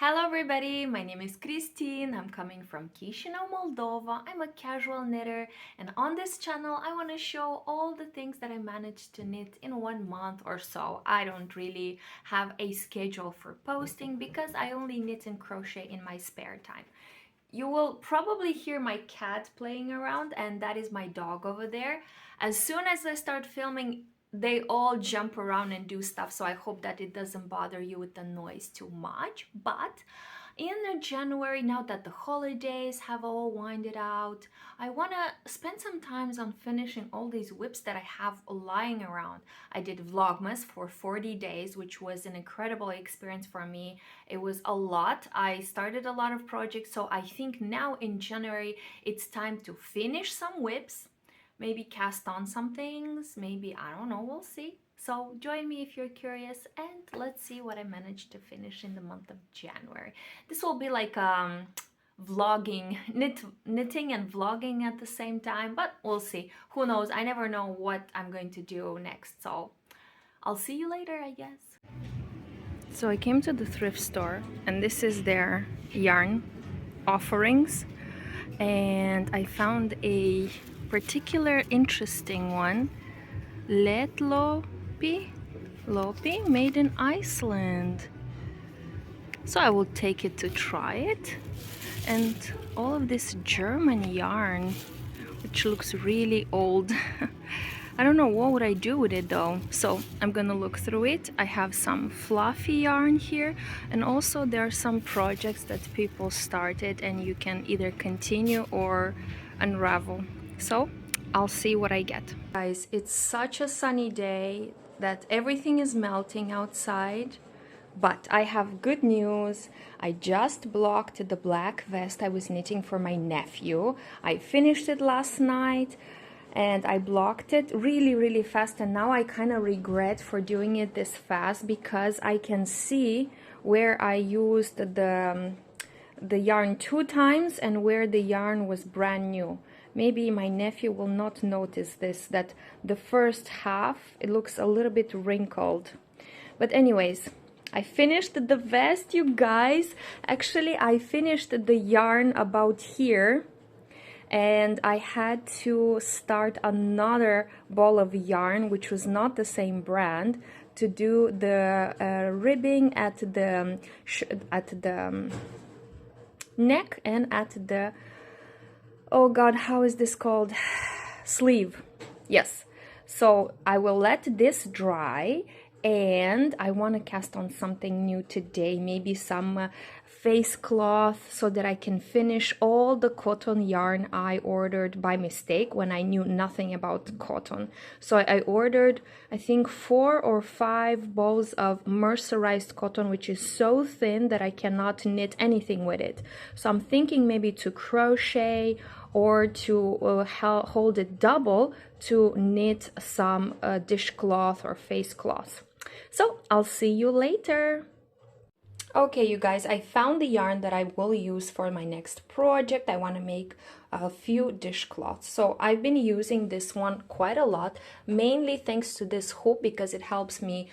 Hello everybody, my name is Christine. I'm coming from Chisinau, Moldova. I'm a casual knitter, and on this channel I want to show all the things that I managed to knit in 1 month or so. I don't really have a schedule for posting because I only knit and crochet in my spare time. You will probably hear my cat playing around, and that is my dog over there. As soon as I start filming, they all jump around and do stuff, so I hope that it doesn't bother you with the noise too much. But in January, now that the holidays have all winded out, I want to spend some time on finishing all these whips that I have lying around. I did Vlogmas for 40 days, which was an incredible experience for me. It was a lot. I started a lot of projects, so I think now in January it's time to finish some whips, maybe cast on some things, maybe, I don't know, we'll see. So join me if you're curious, and let's see what I managed to finish in the month of January. This will be like vlogging, knitting and vlogging at the same time, but we'll see. Who knows? I never know what I'm going to do next, so I'll see you later, I guess. So I came to the thrift store, and this is their yarn offerings, and I found a particular interesting one, Lopi, made in Iceland. So I will take it to try it. And all of this German yarn, which looks really old. I don't know what would I do with it though. So I'm gonna look through it. I have some fluffy yarn here, and also there are some projects that people started and you can either continue or unravel. So I'll see what I get. Guys, it's such a sunny day that everything is melting outside. But I have good news. I just blocked the black vest I was knitting for my nephew. I finished it last night and I blocked it really fast, and now I kind of regret for doing it this fast because I can see where I used the yarn 2 times and where the yarn was brand new. Maybe my nephew will not notice this, that the first half it looks a little bit wrinkled. But anyways, I finished the vest, you guys. Actually, I finished the yarn about here, and I had to start another ball of yarn, which was not the same brand, to do the ribbing at the neck and at the, oh god, how is this called, sleeve. Yes, so I will let this dry, and I want to cast on something new today, maybe some face cloth, so that I can finish all the cotton yarn I ordered by mistake when I knew nothing about cotton. So I ordered, I think, 4 or 5 balls of mercerized cotton, which is so thin that I cannot knit anything with it. So I'm thinking maybe to crochet or to hold it double to knit some dishcloth or face cloth. So I'll see you later. Okay, you guys, I found the yarn that I will use for my next project. I want to make a few dishcloths. So I've been using this one quite a lot, mainly thanks to this hook, because it helps me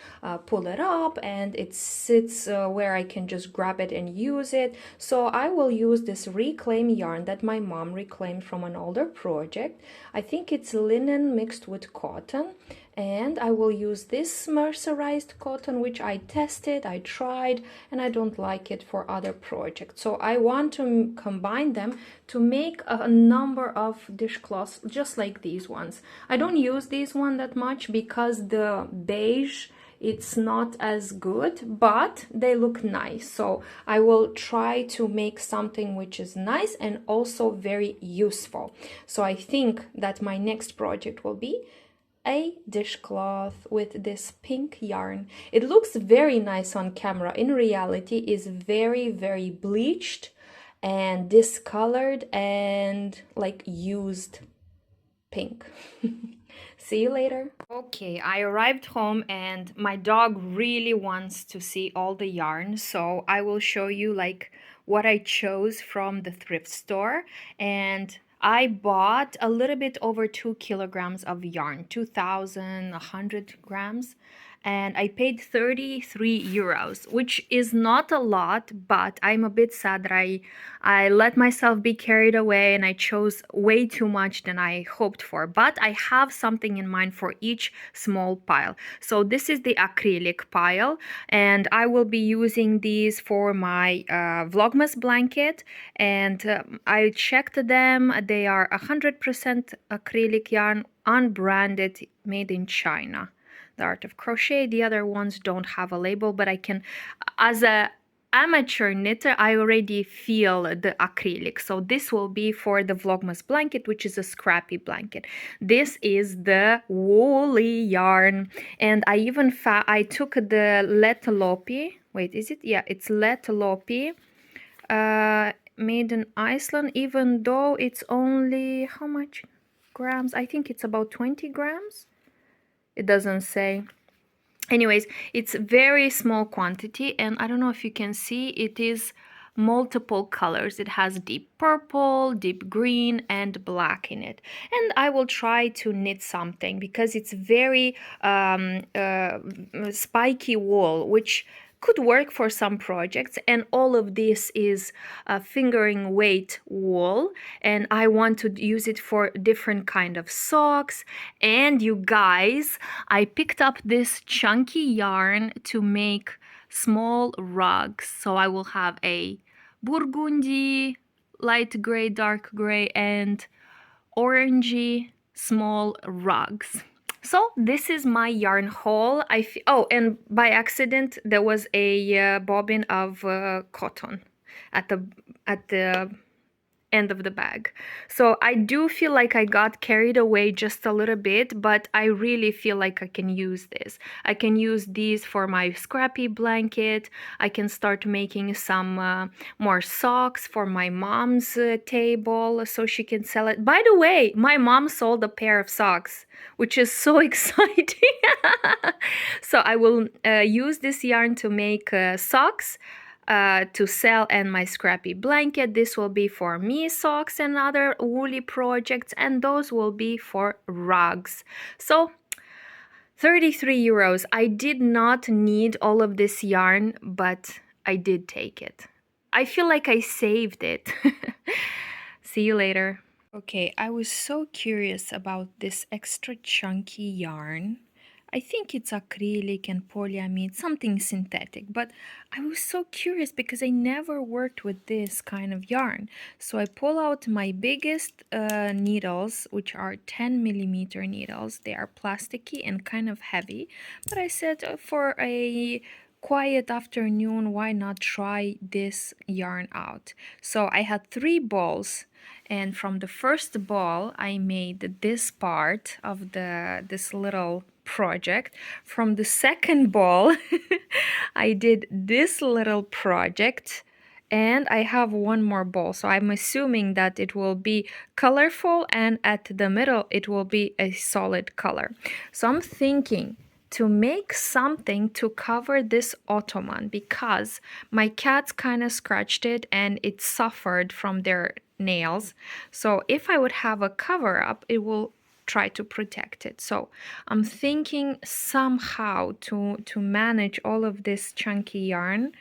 pull it up and it sits where I can just grab it and use it. So I will use this reclaim yarn that my mom reclaimed from an older project. I think it's linen mixed with cotton. And I will use this mercerized cotton, which I tested, I tried, and I don't like it for other projects. So I want to combine them to make a number of dishcloths just like these ones. I don't use these one that much because the beige, it's not as good, but they look nice. So I will try to make something which is nice and also very useful. So I think that my next project will be a dishcloth with this pink yarn. It looks very nice on camera. In reality, is very bleached and discolored and like used pink. See you later. Okay, I arrived home and my dog really wants to see all the yarn, so I will show you like what I chose from the thrift store. And I bought a little bit over 2 kilograms of yarn, 2,100 grams, and I paid 33 euros, which is not a lot, but I'm a bit sad that I let myself be carried away and I chose way too much than I hoped for. But I have something in mind for each small pile. So this is the acrylic pile, and I will be using these for my Vlogmas blanket. And I checked them. They are 100% acrylic yarn, unbranded, made in China. The Art of Crochet. The other ones don't have a label, but I can, as a amateur knitter, I already feel the acrylic. So this will be for the Vlogmas blanket, which is a scrappy blanket. This is the woolly yarn, and I even I took the Letalopi. Wait, is it? Yeah, it's Letalopi. Made in Iceland, even though it's only how much grams? I think it's about 20 grams. It doesn't say. Anyways, it's very small quantity, and I don't know if you can see, it is multiple colors. It has deep purple, deep green, and black in it. And I will try to knit something because it's very spiky wool, which could work for some projects, and all of this is fingering weight wool, and I want to use it for different kind of socks. And you guys, I picked up this chunky yarn to make small rugs. So I will have a burgundy, light gray, dark gray, and orangey small rugs. So this is my yarn haul. Oh, and by accident there was a bobbin of cotton at the end of the bag. So I do feel like I got carried away just a little bit, but I really feel like I can use this. I can use these for my scrappy blanket. I can start making some more socks for my mom's table so she can sell it. By the way, my mom sold a pair of socks, which is so exciting. So I will use this yarn to make socks to sell, and my scrappy blanket. This will be for me socks and other woolly projects, and those will be for rugs. So 33 euros. I did not need all of this yarn, but I did take it. I feel like I saved it. See you later. Okay, I was so curious about this extra chunky yarn. I think it's acrylic and polyamide, something synthetic, but I was so curious because I never worked with this kind of yarn. So I pull out my biggest needles, which are 10 millimeter needles. They are plasticky and kind of heavy, but I said for a quiet afternoon, why not try this yarn out? So I had 3 balls, and from the first ball I made this part of this little project. From the second ball I did this little project, and I have one more ball, so I'm assuming that it will be colorful, and at the middle it will be a solid color. So I'm thinking to make something to cover this ottoman because my cats kind of scratched it and it suffered from their nails. So if I would have a cover up, it will try to protect it. So I'm thinking somehow to manage all of this chunky yarn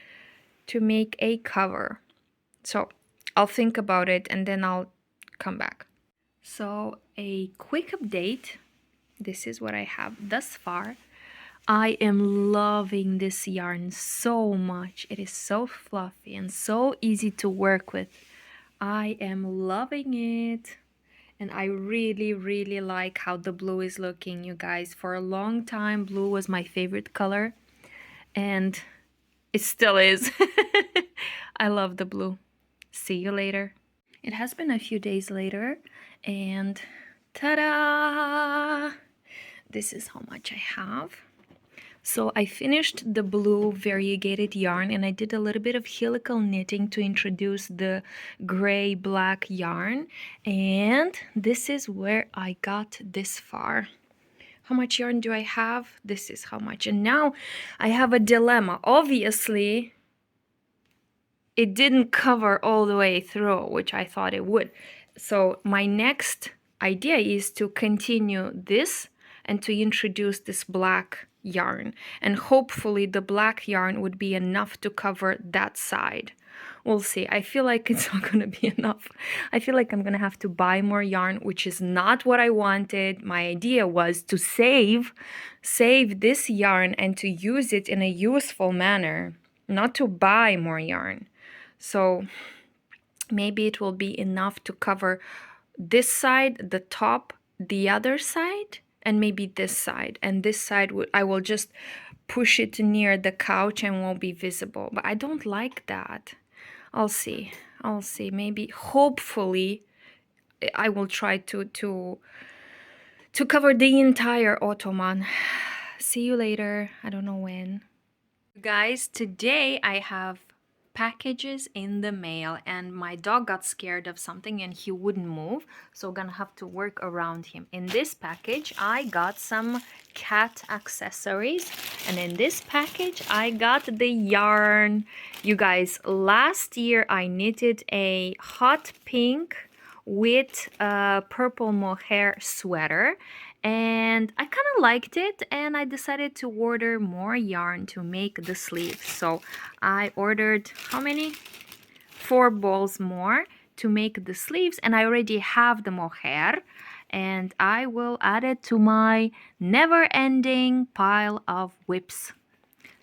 to make a cover. So I'll think about it and then I'll come back. So a quick update. This is what I have thus far. I am loving this yarn so much. It is so fluffy and so easy to work with. I am loving it. And I really, really like how the blue is looking, you guys. For a long time, blue was my favorite color. And it still is. I love the blue. See you later. It has been a few days later. And ta-da! This is how much I have. So I finished the blue variegated yarn, and I did a little bit of helical knitting to introduce the gray black yarn, and this is where I got this far. How much yarn do I have? This is how much. And now I have a dilemma. Obviously it didn't cover all the way through, which I thought it would. So my next idea is to continue this and to introduce this black yarn, and hopefully the black yarn would be enough to cover that side. We'll see. I feel like it's not going to be enough. I feel like I'm going to have to buy more yarn, which is not what I wanted. My idea was to save this yarn and to use it in a useful manner, not to buy more yarn. So maybe it will be enough to cover this side, the top, the other side, and maybe this side. And this side, I will just push it near the couch and won't be visible. But I don't like that. I'll see. I'll see. Maybe, hopefully, I will try to cover the entire ottoman. See you later. I don't know when. Guys, today I have packages in the mail, and my dog got scared of something and he wouldn't move, so I'm gonna have to work around him. In this package I got some cat accessories, and in this package I got the yarn. You guys, last year I knitted a hot pink with a purple mohair sweater, and I kind of liked it, and I decided to order more yarn to make the sleeves. So I ordered how many? 4 balls more to make the sleeves, and I already have the mohair, and I will add it to my never-ending pile of whips.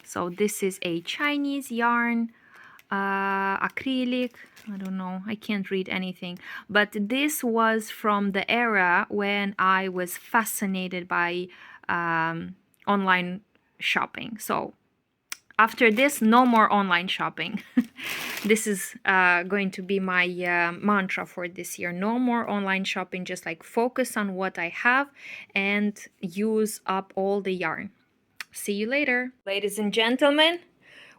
So this is a Chinese yarn, acrylic, I don't know, I can't read anything, but this was from the era when I was fascinated by online shopping. So after this, no more online shopping. This is going to be my mantra for this year. No more online shopping, just like focus on what I have and use up all the yarn. See you later. Ladies and gentlemen,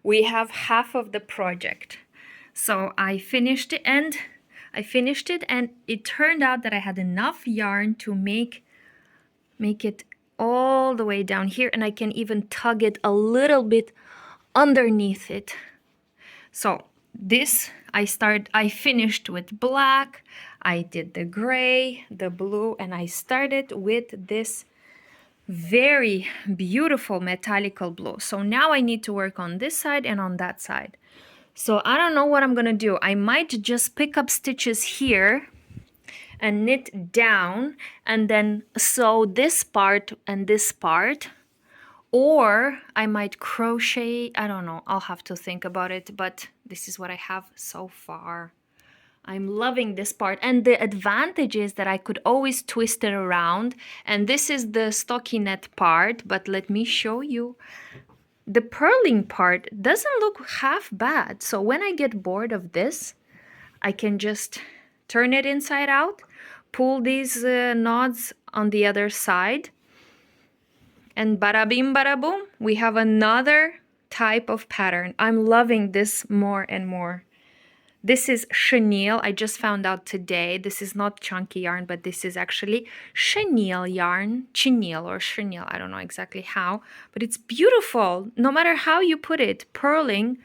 we have half of the project. So I finished it, and it turned out that I had enough yarn to make it all the way down here, and I can even tug it a little bit underneath it. So this I finished with black, I did the gray, the blue, and I started with this very beautiful metallical blue. So now I need to work on this side and on that side. So I don't know what I'm gonna do. I might just pick up stitches here and knit down and then sew this part and this part, or I might crochet. I don't know, I'll have to think about it, but this is what I have so far. I'm loving this part, and the advantage is that I could always twist it around, and this is the stockinette part, but let me show you. The purling part doesn't look half bad, so when I get bored of this, I can just turn it inside out, pull these knots on the other side, and bada bim bada boom, we have another type of pattern. I'm loving this more and more. This is chenille. I just found out today. This is not chunky yarn, but this is actually chenille yarn. Chenille or chenille. I don't know exactly how, but it's beautiful. No matter how you put it, purling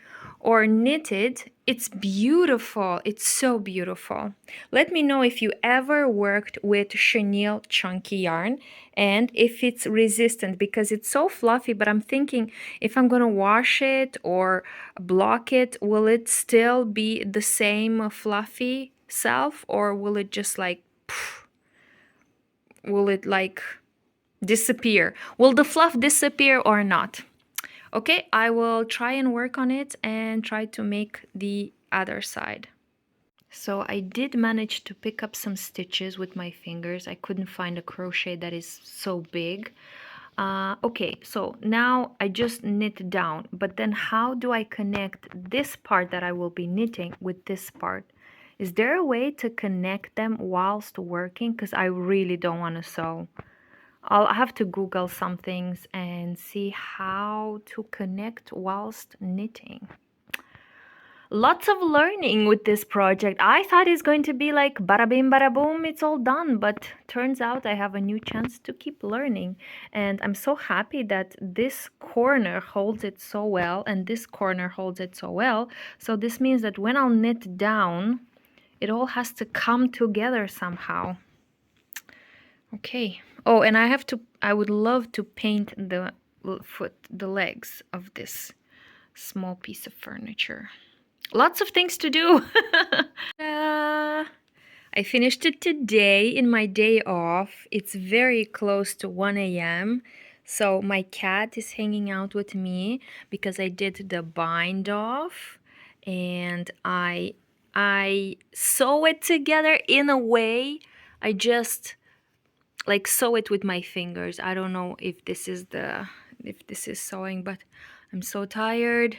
or knitted, it's beautiful. It's so beautiful. Let me know if you ever worked with chenille chunky yarn and if it's resistant, because it's so fluffy, but I'm thinking if I'm gonna wash it or block it, will it still be the same fluffy self, or will it just like, will it like disappear? Will the fluff disappear or not? Okay, I will try and work on it and try to make the other side. So I did manage to pick up some stitches with my fingers. I couldn't find a crochet that is so big. Okay, so now I just knit down, but then how do I connect this part that I will be knitting with this part? Is there a way to connect them whilst working? Because I really don't want to sew. I'll have to Google some things and see how to connect whilst knitting. Lots of learning with this project. I thought it's going to be like bada bim bada boom, it's all done, but turns out I have a new chance to keep learning. And I'm so happy that this corner holds it so well and this corner holds it so well. So this means that when I'll knit down, it all has to come together somehow. Okay. Oh, and I would love to paint the the legs of this small piece of furniture. Lots of things to do. I finished it today in my day off. It's very close to 1 a.m. So my cat is hanging out with me because I did the bind off, and I sew it together in a way. I just like sew it with my fingers. I don't know if this is sewing, but I'm so tired.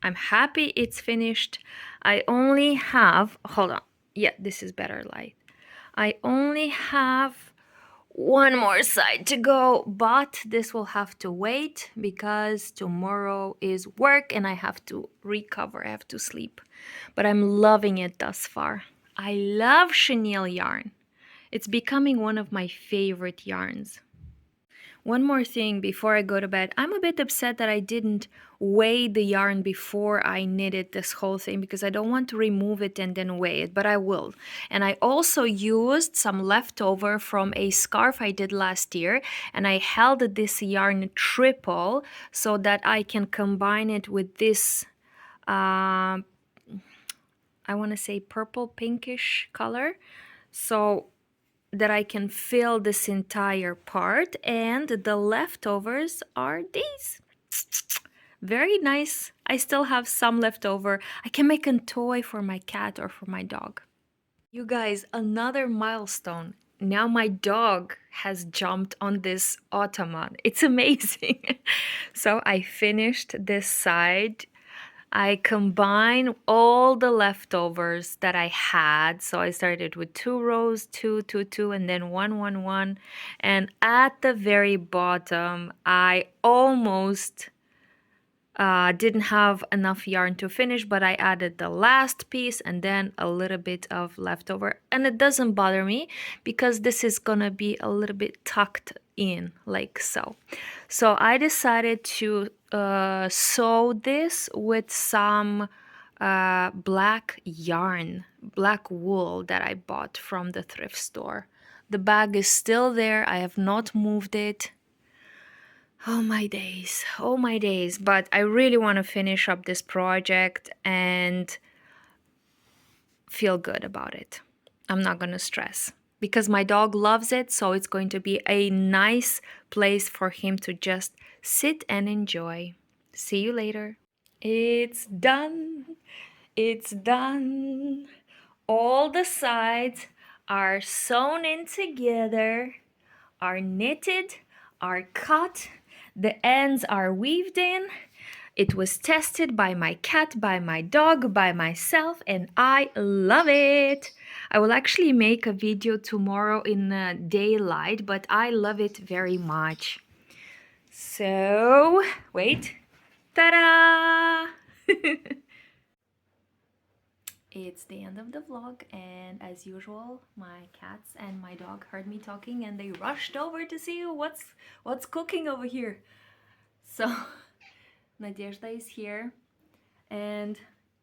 I'm happy it's finished. I only have, hold on. Yeah, this is better light. I only have one more side to go, but this will have to wait because tomorrow is work and I have to recover. I have to sleep. But I'm loving it thus far. I love chenille yarn. It's becoming one of my favorite yarns. One more thing before I go to bed. I'm a bit upset that I didn't weigh the yarn before I knitted this whole thing because I don't want to remove it and then weigh it, but I will. And I also used some leftover from a scarf I did last year, and I held this yarn triple so that I can combine it with this, I want to say purple pinkish color. So that I can fill this entire part, and the leftovers are these. Very nice. I still have some left over. I can make a toy for my cat or for my dog. You guys, another milestone. Now my dog has jumped on this ottoman. It's amazing. So I finished this side. I combine all the leftovers that I had. So I started with 2 rows, 2, 2, 2, and then 1, 1, 1. And at the very bottom, I almost didn't have enough yarn to finish, but I added the last piece and then a little bit of leftover. And it doesn't bother me because this is gonna be a little bit tucked in like so. So I decided to sew this with some black yarn, black wool that I bought from the thrift store. The bag is still there. I have not moved it. Oh my days, oh my days. But I really want to finish up this project and feel good about it. I'm not going to stress because my dog loves it, so it's going to be a nice place for him to just sit and enjoy. See you later. It's done. It's done. All the sides are sewn in together, are knitted, are cut, the ends are weaved in. It was tested by my cat, by my dog, by myself, and I love it. I will actually make a video tomorrow in daylight, but I love it very much. So, wait. Ta-da! It's the end of the vlog, and as usual, my cats and my dog heard me talking and they rushed over to see what's cooking over here. So Nadezhda is here and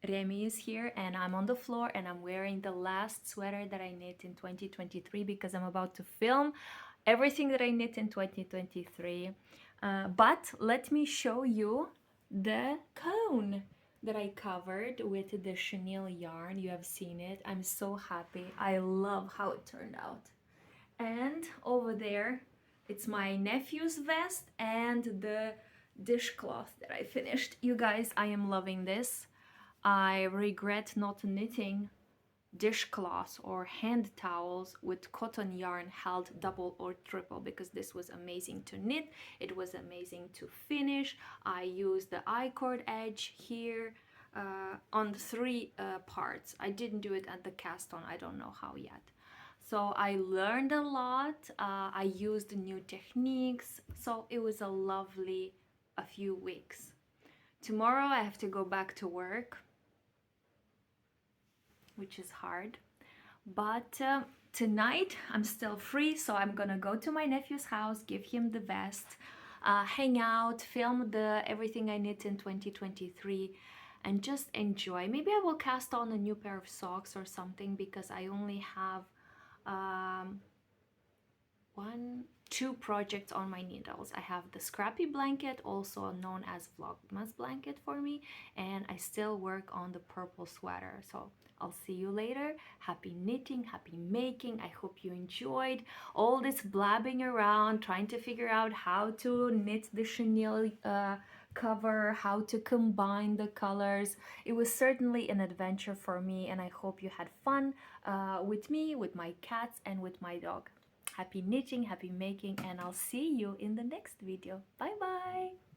Remy is here, and I'm on the floor and I'm wearing the last sweater that I knit in 2023 because I'm about to film everything that I knit in 2023. But let me show you the cone that I covered with the chenille yarn. You have seen it. I'm so happy. I love how it turned out. And over there, it's my nephew's vest and the dishcloth that I finished. You guys, I am loving this. I regret not knitting dishcloths or hand towels with cotton yarn held double or triple because this was amazing to knit. It was amazing to finish. I used the I-cord edge here on 3 parts. I didn't do it at the cast on. I don't know how yet. So I learned a lot. I used new techniques. So it was a few weeks. Tomorrow I have to go back to work, which is hard. But tonight I'm still free, so I'm gonna go to my nephew's house, give him the vest, hang out, film everything I knit in 2023, and just enjoy. Maybe I will cast on a new pair of socks or something because I only have two projects on my needles. I have the scrappy blanket, also known as Vlogmas blanket for me, and I still work on the purple sweater. So I'll see you later. Happy knitting, happy making. I hope you enjoyed all this blabbing around, trying to figure out how to knit the chenille cover, how to combine the colors. It was certainly an adventure for me, and I hope you had fun with me, with my cats, and with my dog. Happy knitting, happy making, and I'll see you in the next video. Bye bye!